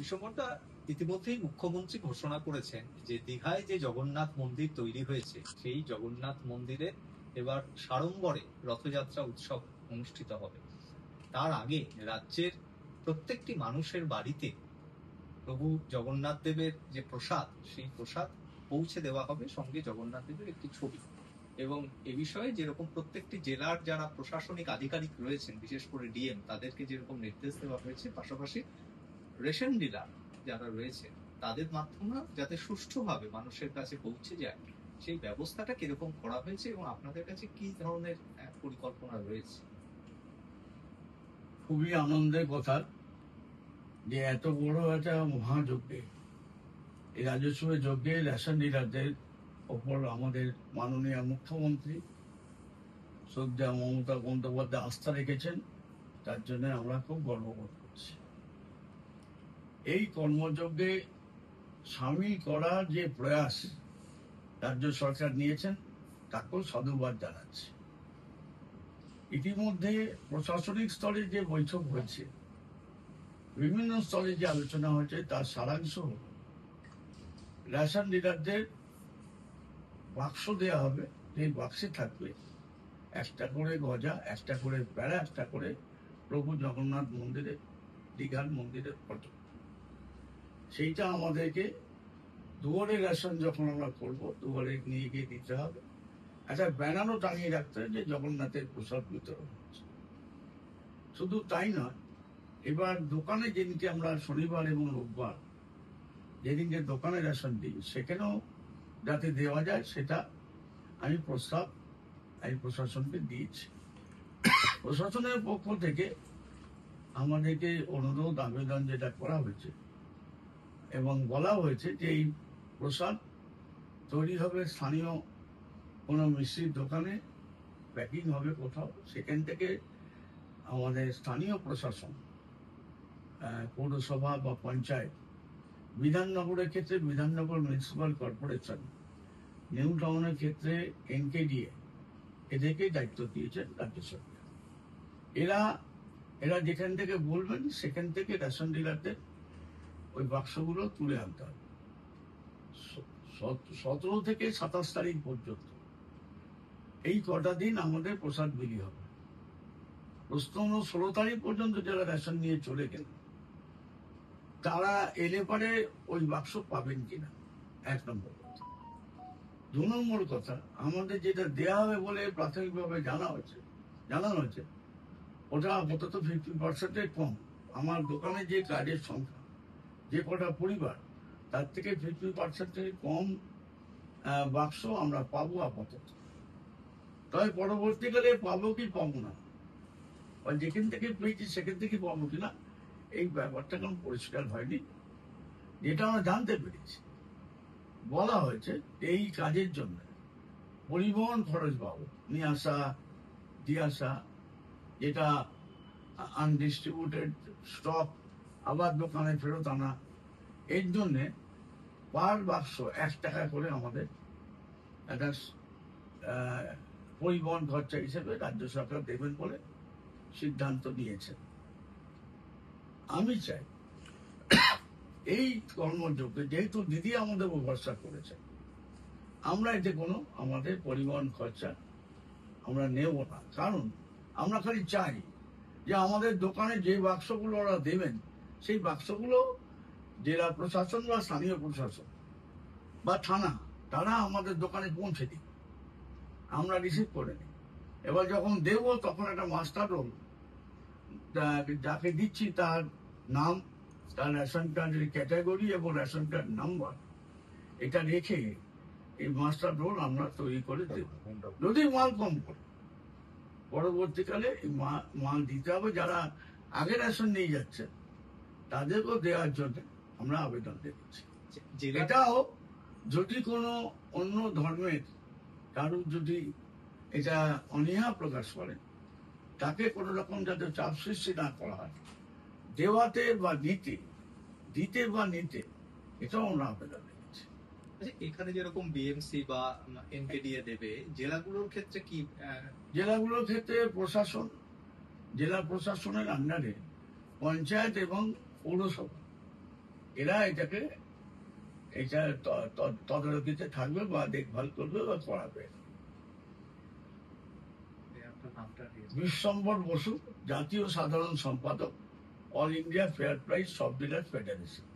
বিষয়টা ইতিমধ্যেই মুখ্যমন্ত্রী ঘোষণা করেছেন যে দীঘায় যে জগন্নাথ মন্দির তৈরি হয়েছে সেই জগন্নাথ মন্দিরে এবার সাড়ম্বরে রথযাত্রা উৎসব অনুষ্ঠিত হবে। তার আগে রাজ্যের প্রত্যেকটি মানুষের বাড়িতে প্রভু জগন্নাথ দেবের যে প্রসাদ সেই প্রসাদ পৌঁছে দেওয়া হবে, সঙ্গে জগন্নাথ দেবের একটি ছবি। এবং এ বিষয়ে যেরকম প্রত্যেকটি জেলার যারা প্রশাসনিক আধিকারিক রয়েছেন, বিশেষ করে ডিএম, তাদেরকে যেরকম নির্দেশ দেওয়া হয়েছে, পাশাপাশি রেশন ডিলার যারা রয়েছে তাদের মাধ্যমে যাতে সুষ্ঠুভাবে মানুষের কাছে পৌঁছে যায় সেই ব্যবস্থাটা কিরকম করা হয়েছে এবং আপনাদের কাছে কি ধরনের পরিকল্পনা রয়েছে? খুবই আনন্দের কথা যে এত বড় একটা মহাযজ্ঞে, এই রাজস্ব যজ্ঞে রেশন ডিলারদের ওপর আমাদের মাননীয় মুখ্যমন্ত্রী শ্রদ্ধা মমতা বন্দ্যোপাধ্যায় আস্থা রেখেছেন। তার জন্য আমরা খুব গর্ববোধ করছি। এই কর্মযজ্ঞে সামিল করার যে প্রয়াস রাজ্য সরকার নিয়েছেন তাকেও সাধুবাদ জানাচ্ছি। ইতিমধ্যে প্রশাসনিক স্তরে যে বৈঠক হয়েছে, বিভিন্ন স্তরে যে আলোচনা হয়েছে, তার সারাংশ হল রেশন ডিলারদের বাক্স দেওয়া হবে। এই বাক্সে থাকবে একটা করে গজা, একটা করে প্যারা, একটা করে প্রভু জগন্নাথ মন্দিরে, দীঘার মন্দিরের ফটো। সেইটা আমাদেরকে দুয়ারে রেশন যখন আমরা করবো, দুয়ারে নিয়ে গিয়ে দিতে হবে। একটা ব্যানারও টাঙিয়ে রাখতে হবে যে জগন্নাথের প্রসাদ বিতরণ হচ্ছে। শুধু তাই নয়, এবার দোকানে যেদিনকে আমরা শনিবার এবং রোববার যেদিনকে দোকানে রেশন দিই, সেখানেও যাতে দেওয়া যায় সেটা আমি প্রশাসনকে দিয়েছি। প্রশাসনের পক্ষ থেকে আমাদেরকে অনুরোধ আবেদন যেটা করা হয়েছে এবং বলা হয়েছে যে এই প্রসাদ তৈরি হবে স্থানীয় কোনো মিষ্টির দোকানে, প্যাকিং হবে কোথাও, সেখান থেকে আমাদের স্থানীয় প্রশাসন, পৌরসভা বা পঞ্চায়েত, বিধাননগরের ক্ষেত্রে বিধাননগর মিউনিসিপ্যাল কর্পোরেশন, নিউ টাউনের ক্ষেত্রে NKDA, এদেরকে দায়িত্ব দিয়েছেন রাজ্য সরকার। এরা যেখান থেকে বলবেন সেখান থেকে রেশন ডিলারদের ওই বাক্সগুলো তুলে আনতে হবে। 17 থেকে 27 তারিখ পর্যন্ত এই কটা দিন আমাদের প্রসাদ বিলি হবে। প্রশ্ন হলো 16 তারিখ পর্যন্ত যারা রেশন নিয়ে চলে গেলেন তারা এলে পরে ওই বাক্স পাবেন কিনা, 1 নম্বর কথা। 2 নম্বর কথা, আমাদের যেটা দেয়া হবে বলে প্রাথমিকভাবে জানানো হয়েছে ওটা আপাতত 50% কম। আমার দোকানে যে কাজের সংখ্যা, যে কটা পরিবার, তার থেকে 50% কম বাক্স আমরা পাবো আপাতত। তবে পরবর্তীকালে পাবো কি পাবো না, যেখান থেকে পেয়েছি সেখান থেকে পাবো কিনা, এই ব্যাপারটা কোন পরিষ্কার হয়নি। যেটা আমরা জানতে পেরেছি, বলা হয়েছে এই কাজের জন্য পরিবহন খরচ পাবো, নিয়ে আসা দিয়ে আসা, যেটা আনডিস্ট্রিবিউটেড স্টক আবার দোকানে ফেরত আনা, এর জন্যে পার বাক্স 1 টাকা করে আমাদের একটা পরিবহন খরচা হিসেবে রাজ্য সরকার দেবেন বলে সিদ্ধান্ত নিয়েছেন। আমি চাই এই কর্মযোগ্যে, যেহেতু দিদি আমাদের ভরসা করেছেন, আমরা এতে কোনো আমাদের পরিবহন খরচা আমরা নেব না। কারণ আমরা খালি চাই যে আমাদের দোকানে যে বাক্সগুলো ওরা দেবেন সেই বাক্সগুলো জেলা প্রশাসন বা স্থানীয় প্রশাসন বা থানা, তারা আমাদের দোকানে পৌঁছে দিই, আমরা রিসিভ করে নিই। এবার যখন দেব তখন একটা মাস্টার রোল, যাকে দিচ্ছি তার নাম, তার রেশন কার্ডের ক্যাটাগরি এবং রেশন কার্ড নাম্বার, এটা রেখে এই মাস্টার রোল আমরা তৈরি করে দেব। যদি মাল কম করে পরবর্তীকালে মাল দিতে হবে, যারা আগে রেশন নিয়ে যাচ্ছে তাদেরকেও দেওয়ার জন্য আমরা আবেদন রেখেছি। এটাও যদি কোনো অন্য ধর্মের কারোর যদি এটা অনীহা প্রকাশ করে, তাকে কোনো রকম যাতে চাপ সৃষ্টি না করা হয়, দেওয়াতে বা দিতে বা নিতে, এটাও আমরা আবেদন রেখেছি। এখানে যেরকম বিএমসি বা NKDA দেবে, জেলাগুলোর ক্ষেত্রে কি? জেলাগুলোর ক্ষেত্রে জেলা প্রশাসনের আন্ডারে পঞ্চায়েত এবং পৌরসভা এরা এটা তদারকিতে থাকবে বা দেখভাল করবে বা পড়াবে। বিশ্বম্বর বসু, জাতীয় সাধারণ সম্পাদক, অল ইন্ডিয়া ফেয়ার প্রাইস সব ডিলার ফেডারেশন।